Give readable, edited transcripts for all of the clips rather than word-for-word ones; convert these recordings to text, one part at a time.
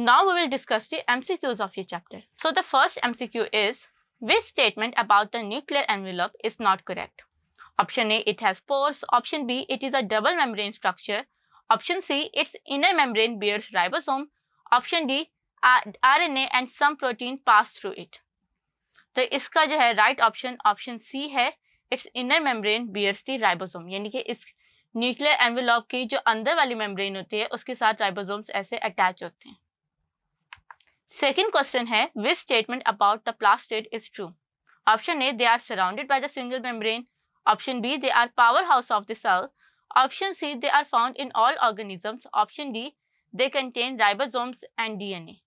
now we will discuss the MCQs of your chapter. So the first MCQ is, which statement about the nuclear envelope is not correct? Option A, it has pores. Option B, it is a double membrane structure. Option C, its inner membrane bears ribosome. Option D, RNA and some protein pass through it. तो इसका जो है right option C है, it's inner membrane bears the ribosome, यानी कि इस nuclear envelope की जो अंदर वाली मेम्ब्रेन होती है उसके साथ राइबोसोम्स ऐसे अटैच होते हैं. सेकेंड क्वेश्चन है, which statement about the plastid is true? Option A, they are surrounded by the single membrane. Option B, they are power house of the cell. Option C, they are found in all organisms. Option D, they contain ribosomes and DNA.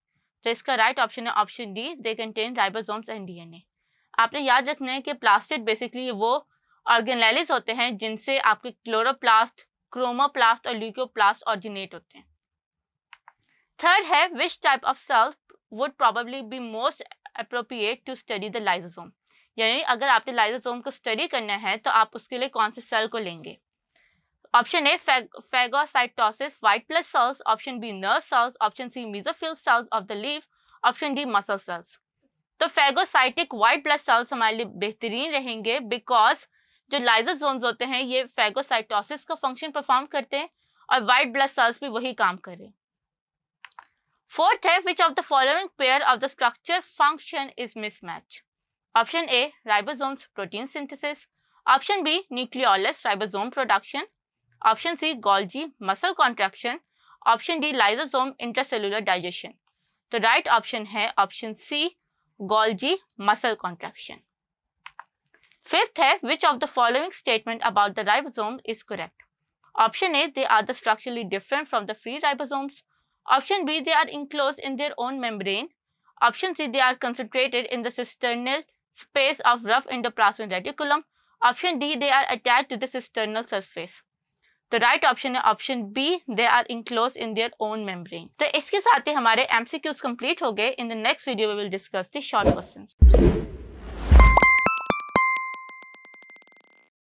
तो इसका right option है option D, they contain ribosomes and DNA. आपने याद रखना है कि plastid basically वो organelles होते हैं जिनसे आपके क्लोरोप्लास्ट, क्रोमोप्लास्ट और ल्यूकोप्लास्ट ऑरिजिनेट होते हैं. थर्ड है, which type of cell would probably be most appropriate to study the lysosome? यानी अगर आपने लाइसोसोम को स्टडी करना है तो आप उसके लिए कौन से सेल को लेंगे? Option A, phagocytosis white blood cells. Option B, nerve cells. Option C, mesophyll cells of the leaf. Option D, muscle cells. तो फेगोसाइटिक व्हाइट ब्लड सेल्स हमारे लिए बेहतरीन रहेंगे बिकॉज जो लाइसोसोम्स होते हैं ये फेगोसाइटोसिस का फंक्शन परफॉर्म करते हैं और व्हाइट ब्लड सेल्स भी वही काम करें. फोर्थ है, which of the following pair of the structure function is mismatch? Option A, ribosomes protein synthesis. Option B, nucleolus ribosome production. Option C, Golgi muscle contraction. Option D, lysosome intracellular digestion. तो right option है option C, Golgi muscle contraction. Fifth है, which of the following statement about the ribosome is correct? Option A, they are the structurally different from the free ribosomes. Option B, they are enclosed in their own membrane. Option C, they are concentrated in the cisternal space of rough endoplasmic reticulum. Option D, they are attached to the cisternal surface. तो right option है option B, they are enclose in their own membrane. तो इसके साथ ही हमारे MCQs complete हो गए. In the next video we will discuss the short questions.